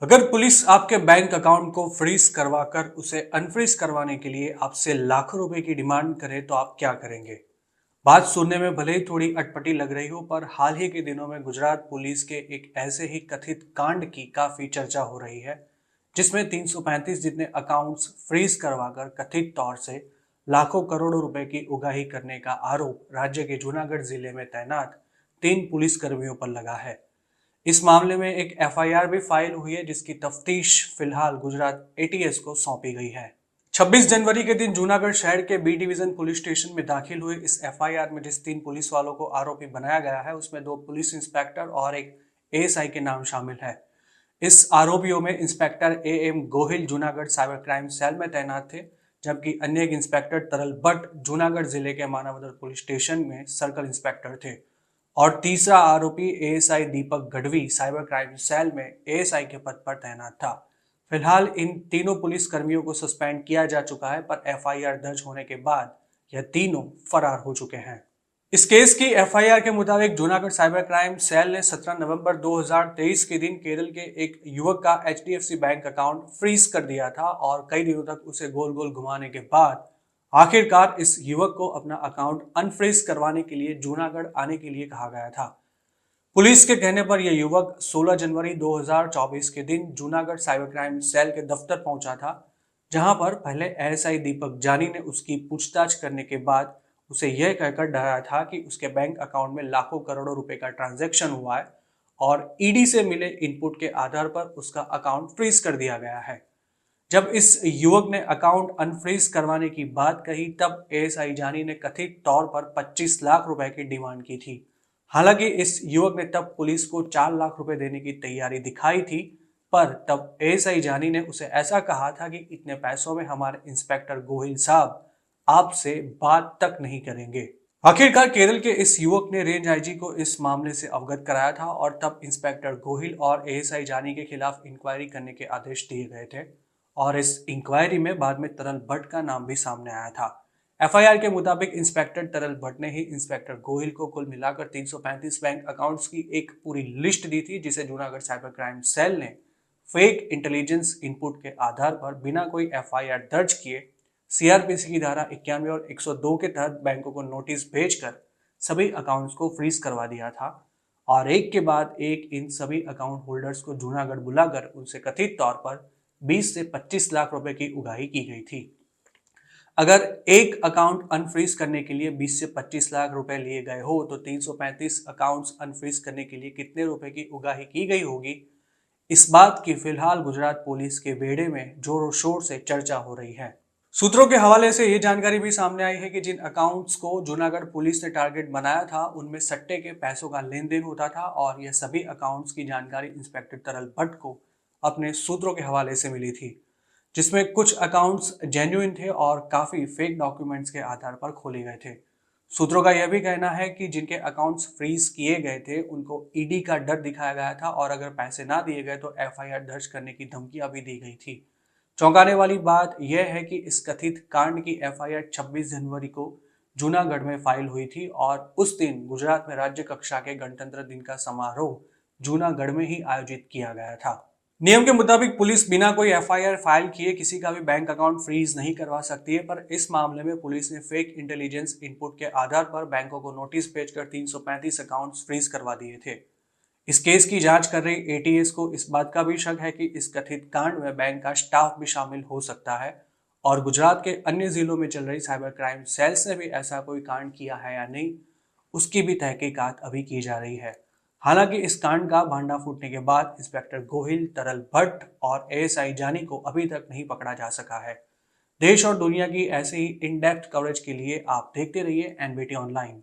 अगर पुलिस आपके bank account को फ्रीज करवाकर उसे अनफ्रीज करवाने के लिए आपसे लाखों रुपए की डिमांड करे तो आप क्या करेंगे? बात सुनने में भले ही थोड़ी अटपटी लग रही हो, पर हाल ही के दिनों में गुजरात पुलिस के एक ऐसे ही कथित कांड की काफी चर्चा हो रही है, जिसमें 335 जितने अकाउंट्स फ्रीज करवाकर कथित तौर से लाखों करोड़ों रुपए की उगाही करने का आरोप राज्य के जूनागढ़ जिले में तैनात 3 पुलिस कर्मियों पर लगा है। इस मामले में एक एफआईआर भी फाइल हुई है, जिसकी तफ्तीश फिलहाल गुजरात एटीएस को सौंपी गई है। 26 जनवरी के दिन जूनागढ़ शहर के बी डिवीजन पुलिस स्टेशन में दाखिल हुए इस एफआईआर में जिस 3 पुलिस वालों को आरोपी बनाया गया है, उसमें 2 पुलिस इंस्पेक्टर और एक एएसआई के नाम शामिल है। इस आरोपियों में inspector A M Gohil Junagadh cyber crime cell में तैनात थे, जबकि अन्य एक इंस्पेक्टर तरल भट्ट जूनागढ़ जिले के मानवदर पुलिस स्टेशन में सर्कल इंस्पेक्टर थे। और तीसरा आरोपी एएसआई दीपक गढ़वी साइबर क्राइम सेल में एएसआई के पद पर तैनात था। फिलहाल इन तीनों पुलिस कर्मियों को सस्पेंड किया जा चुका है, पर एफआईआर दर्ज होने के बाद यह तीनों फरार हो चुके हैं। इस केस की एफआईआर के मुताबिक जूनागढ़ साइबर क्राइम सेल ने 17 नवंबर 2023 के दिन केरल के एक युवक का एचडीएफसी बैंक अकाउंट फ्रीज कर दिया था और कई दिनों तक उसे गोल गोल घुमाने के बाद आखिरकार इस युवक को अपना अकाउंट अनफ्रीज करवाने के लिए जूनागढ़ आने के लिए कहा गया था। पुलिस के कहने पर यह युवक 16 जनवरी 2024 के दिन जूनागढ़ साइबर क्राइम सेल के दफ्तर पहुंचा था, जहां पर पहले एएसआई दीपक जानी ने उसकी पूछताछ करने के बाद उसे यह कहकर डराया था कि उसके बैंक अकाउंट में लाखों करोड़ों रुपए का ट्रांजैक्शन हुआ है और ईडी से मिले इनपुट के आधार पर उसका अकाउंट फ्रीज कर दिया गया है। जब इस युवक ने अकाउंट अनफ्रीज करवाने की बात कही, तब एएसआई जानी ने कथित तौर पर 25 लाख रुपए की डिमांड की थी। हालांकि इस युवक ने तब पुलिस को 4 लाख रुपए देने की तैयारी दिखाई थी, पर तब एएसआई जानी ने उसे ऐसा कहा था कि इतने पैसों में हमारे इंस्पेक्टर गोहिल साहब आपसे बात तक नहीं करेंगे। आखिरकार केरल के इस युवक ने रेंज आईजी को इस मामले से अवगत कराया था और तब इंस्पेक्टर गोहिल और एएसआई जानी के खिलाफ इंक्वायरी करने के आदेश दिए गए थे और इस इंक्वायरी में बाद में तरल भट्ट का नाम भी सामने आया था। एफआईआर के मुताबिक इंस्पेक्टर तरल भट्ट ने ही इंस्पेक्टर गोहिल को कुल मिलाकर 335 बैंक अकाउंट्स की एक पूरी लिस्ट दी थी, जिसे जूनागढ़ साइबर क्राइम सेल ने फेक इंटेलिजेंस इनपुट के आधार पर बिना कोई एफआईआर दर्ज किए सीआरपीसी की धारा 91 और 102 के तहत बैंकों को नोटिस भेजकर सभी अकाउंट्स को फ्रीज करवा दिया था और एक के बाद एक इन सभी अकाउंट होल्डर्स को जूनागढ़ बुलाकर उनसे कथित तौर पर 20 से 25 लाख रुपए की उगाही की गई थी। अगर एक अकाउंट अनफ्रीज करने के लिए 20 से 25 लाख रुपए लिए गए हो, तो 335 अकाउंट्स अनफ्रीज करने के लिए कितने रुपए की उगाही की गई होगी, इस बात की फिलहाल गुजरात पुलिस के बेड़े में जोरों शोर से चर्चा हो रही है। सूत्रों के हवाले से ये जानकारी भी सामने आई है कि जिन अकाउंट्स को जूनागढ़ पुलिस ने टारगेट बनाया था, उनमें सट्टे के पैसों का लेन देन होता था और यह सभी अकाउंट्स की जानकारी इंस्पेक्टर तरल भट्ट को अपने सूत्रों के हवाले से मिली थी, जिसमें कुछ अकाउंट्स जेन्युइन थे और काफी फेक डॉक्यूमेंट्स के आधार पर खोले गए थे। सूत्रों का यह भी कहना है कि जिनके अकाउंट्स फ्रीज किए गए थे, उनको ईडी का डर दिखाया गया था और अगर पैसे ना दिए गए तो एफआईआर दर्ज करने की धमकियां भी दी गई थी। चौंकाने वाली बात यह है कि इस कथित कांड की एफआईआर 26 जनवरी को जूनागढ़ में फाइल हुई थी और उस दिन गुजरात में राज्य कक्षा के गणतंत्र दिन का समारोह जूनागढ़ में ही आयोजित किया गया था। नियम के मुताबिक पुलिस बिना कोई एफआईआर फाइल किए किसी का भी बैंक अकाउंट फ्रीज नहीं करवा सकती है, पर इस मामले में पुलिस ने फेक इंटेलिजेंस इनपुट के आधार पर बैंकों को नोटिस भेजकर 335 अकाउंट्स फ्रीज करवा दिए थे। इस केस की जांच कर रही एटीएस को इस बात का भी शक है कि इस कथित कांड में बैंक का स्टाफ भी शामिल हो सकता है और गुजरात के अन्य जिलों में चल रही साइबर क्राइम सेल्स ने भी ऐसा कोई कांड किया है या नहीं, उसकी भी तहकीकात अभी की जा रही है। हालांकि इस कांड का भांडा फूटने के बाद इंस्पेक्टर गोहिल, तरल भट्ट और एएसआई जानी को अभी तक नहीं पकड़ा जा सका है। देश और दुनिया की ऐसे ही इन डेप्थ कवरेज के लिए आप देखते रहिए एनबीटी ऑनलाइन।